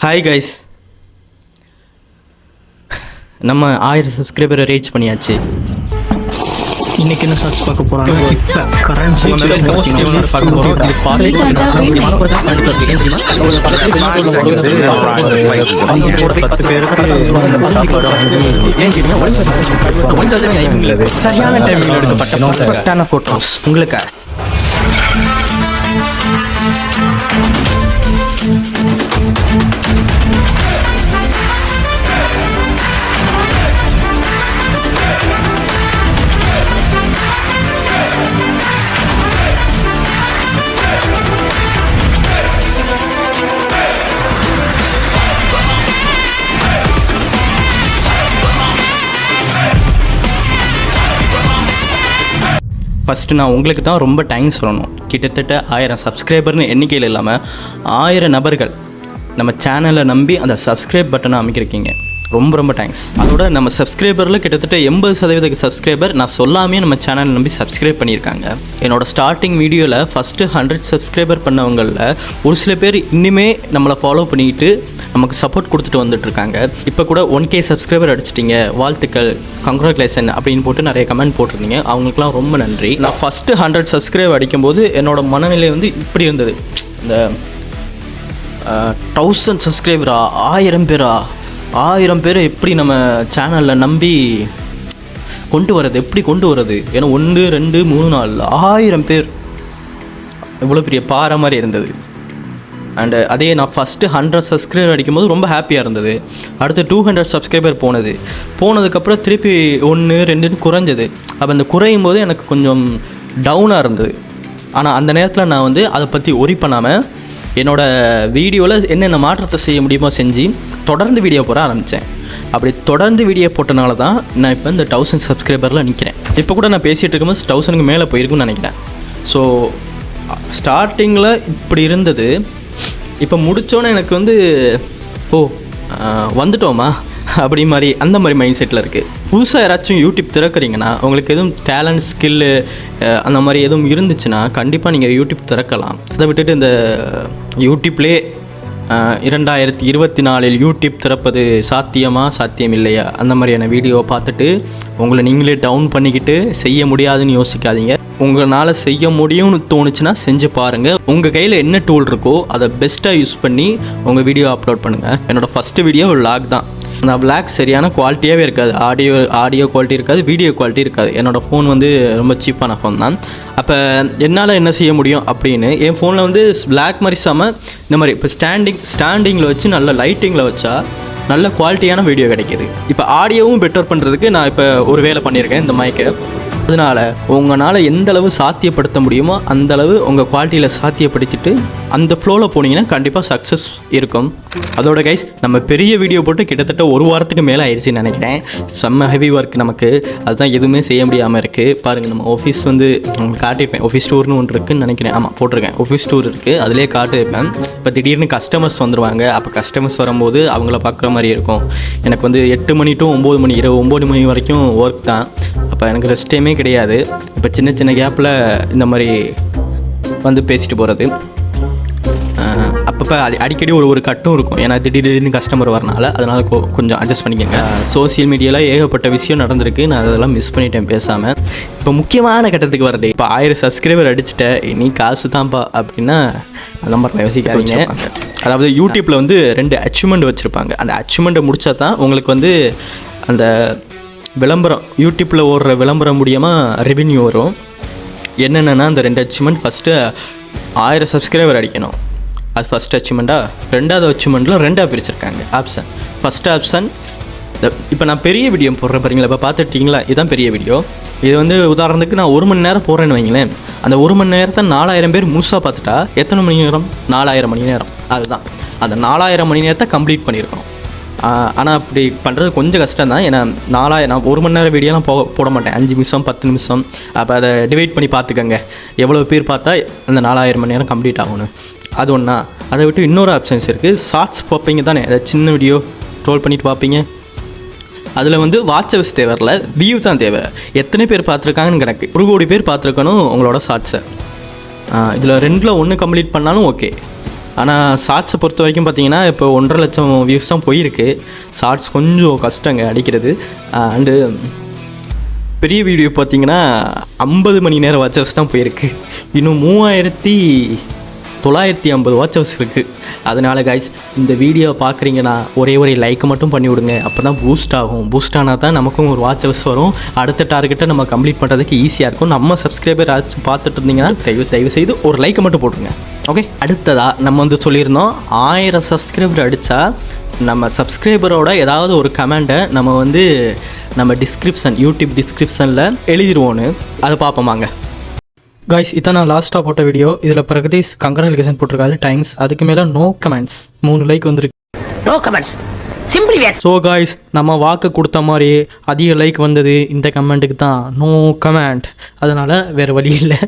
Hi guys, நம்ம 1000 சப்ஸ்கிரைபரை reach பண்ணியாச்சு. இன்னைக்கு என்ன ஷார்ட்ஸ் பார்க்க போறாங்க? கரண்ட் பார்க்க போகிறோம். சரியான டைமில் எடுக்கப்பட்ட பர்ஃபெக்டான ஃபோட்டோஸ் உங்களுக்கு. ஃபஸ்ட்டு நான் உங்களுக்கு தான் ரொம்ப டைம் சொல்லணும். கிட்டத்தட்ட 1000 சப்ஸ்கிரைபர்னு எண்ணிக்கையில் இல்லாமல் 1000 நபர்கள் நம்ம சேனலை நம்பி அந்த சப்ஸ்கிரைப் பட்டனை அமைக்கிருக்கீங்க. ரொம்ப ரொம்ப தேங்க்ஸ். அதோட நம்ம சப்ஸ்கிரைபரில் கிட்டத்தட்ட 80% சப்ஸ்கிரைபர் நான் சொல்லாமே நம்ம சேனலை நம்பி சப்ஸ்கிரைப் பண்ணியிருக்காங்க. என்னோடய ஸ்டார்டிங் வீடியோவில் ஃபஸ்ட்டு 100 சப்ஸ்கிரைபர் பண்ணவங்களில் ஒரு சில பேர் இன்னுமே நம்மளை ஃபாலோ பண்ணிக்கிட்டு நமக்கு சப்போர்ட் கொடுத்துட்டு வந்துட்டுருக்காங்க. இப்போ கூட 1K சப்ஸ்கிரைபர் அடிச்சிட்டிங்க, வாழ்த்துக்கள், கங்க்ராச்சுலேஷன் அப்படின்னு போட்டு நிறைய கமெண்ட் போட்டிருந்தீங்க. அவங்களுக்குலாம் ரொம்ப நன்றி. நான் ஃபஸ்ட்டு 100 சப்ஸ்கிரைப் அடிக்கும்போது என்னோடய மனநிலை வந்து இப்படி இருந்தது. இந்த 1000 சப்ஸ்கிரைபரா, 1000 பேரா, 1000 பேரை எப்படி நம்ம சேனலில் நம்பி கொண்டு வரது, எப்படி கொண்டு வரது? ஏன்னா 1 2 3 4 1000 பேர் இவ்வளோ பெரிய பாறை மாதிரி இருந்தது. அண்டு அதே நான் ஃபஸ்ட்டு 100 சப்ஸ்கிரைபர் அடிக்கும்போது ரொம்ப ஹாப்பியாக இருந்தது. அடுத்து 200 சப்ஸ்கிரைபர் போனதுக்கப்புறம் திருப்பி 1 2ன்னு குறைஞ்சது. அப்போ அந்த குறையும் போது எனக்கு கொஞ்சம் டவுனாக இருந்தது. ஆனால் அந்த நேரத்தில் நான் வந்து அதை பற்றி ஒரி பண்ணாமல் என்னோடய வீடியோவில் என்னென்ன மாற்றத்தை செய்ய முடியுமோ செஞ்சு தொடர்ந்து வீடியோ போட ஆரம்பித்தேன். அப்படி தொடர்ந்து வீடியோ போட்டனால தான் நான் இப்போ இந்த 1000 சப்ஸ்கிரைபரில் நிற்கிறேன். இப்போ கூட நான் பேசிகிட்டு இருக்கும்போது 1000க்கு மேலே போயிருக்குன்னு நினைக்கிறேன். ஸோ ஸ்டார்டிங்கில் இப்படி இருந்தது. இப்போ முடித்தோன்னே எனக்கு வந்து வந்துட்டோமா அப்படி மாதிரி அந்த மாதிரி மைண்ட் செட்டில் இருக்குது. புதுசாக யாராச்சும் யூடியூப் திறக்கிறீங்கன்னா உங்களுக்கு எதுவும் டேலண்ட், ஸ்கில்லு அந்த மாதிரி எதுவும் இருந்துச்சுன்னா கண்டிப்பாக நீங்கள் யூடியூப் திறக்கலாம். அதை விட்டுட்டு இந்த யூடியூப்லேயே 2024 யூடியூப் திறப்பது சாத்தியம் இல்லையா அந்த மாதிரியான வீடியோவை பார்த்துட்டு உங்களை நீங்களே டவுன் பண்ணிக்கிட்டு செய்ய முடியாதுன்னு யோசிக்காதீங்க. உங்களால் செய்ய முடியும்னு தோணுச்சுன்னா செஞ்சு பாருங்கள். உங்கள் கையில் என்ன டூல் இருக்கோ அதை பெஸ்ட்டாக யூஸ் பண்ணி உங்கள் வீடியோ அப்லோட் பண்ணுங்கள். என்னோடய ஃபஸ்ட்டு வீடியோ விளாக் தான். அந்த விளாக் சரியான குவாலிட்டியாகவே இருக்காது. ஆடியோ குவாலிட்டி இருக்காது, வீடியோ குவாலிட்டி இருக்காது. என்னோடய ஃபோன் வந்து ரொம்ப சீப்பான ஃபோன் தான். அப்போ என்னால் என்ன செய்ய முடியும் அப்படின்னு என் ஃபோனில் வந்து பிளாக் மாதிரி சாமல் இந்த மாதிரி இப்போ ஸ்டாண்டிங்கில் வச்சு நல்ல லைட்டிங்கில் வச்சா நல்ல குவாலிட்டியான வீடியோ கிடைக்கிது. இப்போ ஆடியோவும் பெட்டர் பண்ணுறதுக்கு நான் இப்போ ஒரு வேலை பண்ணியிருக்கேன் இந்த மைக்கை. அதனால் உங்களால் எந்தளவு சாத்தியப்படுத்த முடியுமோ அந்தளவு உங்கள் குவாலிட்டியில் சாத்தியப்படுத்திட்டு அந்த ஃப்ளோவில் போனீங்கன்னா கண்டிப்பாக சக்ஸஸ் இருக்கும். அதோட கைஸ், நம்ம பெரிய வீடியோ போட்டு கிட்டத்தட்ட 1 வாரத்துக்கு மேலே ஆயிடுச்சுன்னு நினைக்கிறேன். செம்ம ஹெவி ஒர்க் நமக்கு. அதுதான் எதுவுமே செய்ய முடியாமல் இருக்குது. பாருங்கள், நம்ம ஆஃபீஸ் வந்து உங்களுக்கு காட்டியிருப்பேன். ஆஃபீஸ் டூர்னு ஒன்று இருக்குதுன்னு நினைக்கிறேன். ஆமாம், போட்டிருக்கேன். ஆஃபீஸ் டூர் இருக்குது, அதிலே காட்டியிருப்பேன். இப்போ திடீர்னு கஸ்டமர்ஸ் வந்துடுவாங்க. அப்போ கஸ்டமர்ஸ் வரும்போது அவங்கள பார்க்குற மாதிரி இருக்கும். எனக்கு வந்து 8 மணி டு 9 மணி, இரவு 9 மணி வரைக்கும் ஒர்க் தான். அப்போ எனக்கு ரெஸ்ட் டைமே கிடையாது. இப்போ சின்ன சின்ன கேப்பில் இந்த மாதிரி வந்து பேசிட்டு போகிறது. அப்பப்போ அடிக்கடி ஒரு கட்டும் இருக்கும். ஏன்னா திடீர்னு கஸ்டமர் வரனால, அதனால் கொஞ்சம் அட்ஜஸ்ட் பண்ணிக்கோங்க. சோசியல் மீடியாவில் ஏகப்பட்ட விஷயம் நடந்திருக்கு. நான் அதெல்லாம் மிஸ் பண்ணிட்டேன் பேசாமல். இப்போ முக்கியமான கட்டத்துக்கு வரது. இப்போ 1000 சப்ஸ்கிரைபர் அடிச்சுட்டேன், நீ காசு தான்ப்பா அப்படின்னா அந்த மாதிரி யோசிக்காதீங்க. அதாவது யூடியூப்பில் வந்து 2 அச்சீவ்மெண்ட் வச்சுருப்பாங்க. அந்த அச்சீவ்மெண்ட்டை முடித்தா தான் உங்களுக்கு வந்து அந்த விளம்பரம், யூடியூப்பில் ஓடுற விளம்பரம் மூலியமாக ரெவென்யூ வரும். என்னென்னா அந்த 2 அச்சீவ்மெண்ட். ஃபஸ்ட்டு 1000 சப்ஸ்கிரைபர் அடிக்கணும், அது ஃபஸ்ட் அச்சீவ்மெண்ட்டாக. 2வது அச்சீவ்மெண்ட்டில் 2ஆக பிரிச்சிருக்காங்க ஆப்ஷன். ஃபஸ்ட் ஆப்ஷன் இப்போ நான் பெரிய வீடியோ போடுறேன் பாருங்களா. இப்போ பார்த்துட்டிங்களா, இதுதான் பெரிய வீடியோ. இது வந்து உதாரணத்துக்கு நான் 1 மணி நேரம் போடுறேன்னு வைங்களேன். அந்த 1 மணி நேரத்தை 4000 பேர் முழுசாக பார்த்துட்டா எத்தனை மணி நேரம்? 4000 மணி நேரம். அதுதான் அந்த 4000 மணி நேரத்தை கம்ப்ளீட் பண்ணியிருக்கணும். ஆனால் அப்படி பண்ணுறது கொஞ்சம் கஷ்டம் தான். ஏன்னா 4000 1 மணி நேரம் வீடியோலாம் போட மாட்டேன். 5 நிமிஷம் 10 நிமிஷம். அப்போ அதை டிவைட் பண்ணி பார்த்துக்கங்க, எவ்வளோ பேர் பார்த்தா அந்த 4000 மணி நேரம் கம்ப்ளீட் ஆகணும். அது ஒன்றா. அதை விட்டு இன்னொரு ஆப்ஷன்ஸ் இருக்குது. ஷார்ட்ஸ் பார்ப்பீங்க தானே, அதை சின்ன வீடியோ ரோல் பண்ணிவிட்டு பார்ப்பீங்க. அதில் வந்து வாட்ச் ஹவர்ஸ் தேவையில்ல, வியூ தான் தேவை. எத்தனை பேர் பார்த்துருக்காங்கன்னு கணக்கு. 1 கோடி பேர் பார்த்துருக்கணும் உங்களோட ஷார்ட்ஸை. இதில் 2ல் 1 கம்ப்ளீட் பண்ணாலும் ஓகே. ஆனால் ஷார்ட்ஸை பொறுத்த வரைக்கும் பார்த்தீங்கன்னா இப்போ 1.5 லட்சம் வியூஸ் தான் போயிருக்கு. ஷார்ட்ஸ் கொஞ்சம் கஷ்டங்க அடிக்கிறது. அண்டு பெரிய வீடியோ பார்த்தீங்கன்னா 50 மணி நேரம் வாட்சர்ஸ் தான் போயிருக்கு. இன்னும் 3950 வாட்சர்ஸ் இருக்குது. அதனால் கைஸ் இந்த வீடியோ பார்க்குறீங்கன்னா ஒரே லைக் மட்டும் பண்ணி விடுங்க. அப்போ தான் பூஸ்ட் ஆகும். பூஸ்ட் ஆனால் தான் நமக்கும் ஒரு வாட்சர்ஸ் வரும். அடுத்த டார்கெட்டை நம்ம கம்ப்ளீட் பண்ணுறதுக்கு ஈஸியாக இருக்கும். நம்ம சப்ஸ்கிரைபர் ஆச்சு பார்த்துட்டு இருந்தீங்கன்னா தயவு செய்து ஒரு லைக்கை மட்டும் போட்டுருங்க. ஓகே, அடுத்ததாக நம்ம வந்து சொல்லியிருந்தோம் 1000 சப்ஸ்கிரைபர் அடித்தா நம்ம சப்ஸ்கிரைபரோட ஏதாவது ஒரு கமெண்ட்டை நம்ம வந்து நம்ம யூடியூப் டிஸ்கிரிப்ஷனில் எழுதிடுவோன்னு அதை பார்ப்போமாங்க. காய்ஸ் இதான் நான் லாஸ்ட்டாக போட்ட வீடியோ. இதில் பிரகதீஷ் கங்க்ராச்சுலேஷன் போட்டிருக்காரு, தேங்க்ஸ். அதுக்கு மேலே நோ கமெண்ட்ஸ், 3 லைக் வந்திருக்கு. நோ கமெண்ட்ஸ், சிம்பிளி வேர். ஸோ காய்ஸ் நம்ம வாக்கு கொடுத்த மாதிரி அதிக லைக் வந்தது இந்த கமெண்ட்டுக்கு தான், நோ கமெண்ட். அதனால் வேறு வழி இல்லை.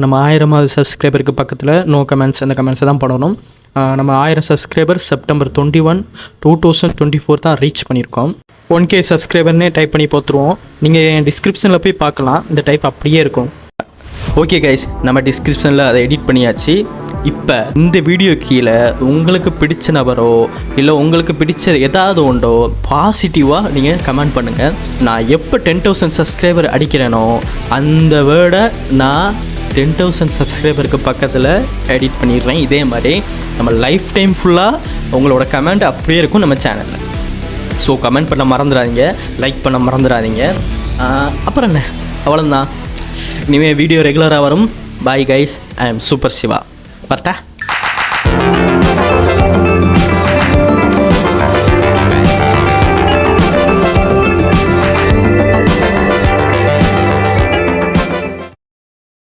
நம்ம 1000வது சப்ஸ்கிரைபருக்கு பக்கத்தில் நோ கமெண்ட்ஸ், அந்த கமெண்ட்ஸை தான் பண்ணணும். நம்ம 1000 சப்ஸ்கிரைபர் செப்டம்பர் 21, 2024 தான் ரீச் பண்ணியிருக்கோம். 1K சப்ஸ்கிரைபர்னே டைப் பண்ணி பார்த்துருவோம். நீங்கள் என் டிஸ்கிரிப்ஷனில் போய் பார்க்கலாம், இந்த டைப் அப்படியே இருக்கும். ஓகே கைஸ், நம்ம டிஸ்கிரிப்ஷனில் அதை எடிட் பண்ணியாச்சு. இப்போ இந்த வீடியோ கீழே உங்களுக்கு பிடிச்ச நபரோ இல்லை உங்களுக்கு பிடிச்ச ஏதாவது ஒன்றோ பாசிட்டிவாக நீங்கள் கமெண்ட் பண்ணுங்கள். நான் எப்போ 10,000 சப்ஸ்கிரைபர் அடிக்கிறேனோ அந்த வேர்டை நான் 10,000 சப்ஸ்கிரைபருக்கு பக்கத்தில் எடிட் பண்ணிடுறேன். இதே மாதிரி நம்ம லைஃப் டைம் ஃபுல்லாக உங்களோட கமெண்ட் அப்படியே இருக்கும் நம்ம சேனலில். ஸோ கமெண்ட் பண்ண மறந்துடாதீங்க, லைக் பண்ண மறந்துடாதீங்க. அப்புறம் என்ன, அவ்வளோதான். இனிமேல் வீடியோ ரெகுலராக வரும். Bye guys, I am super Siva. வரட்டா?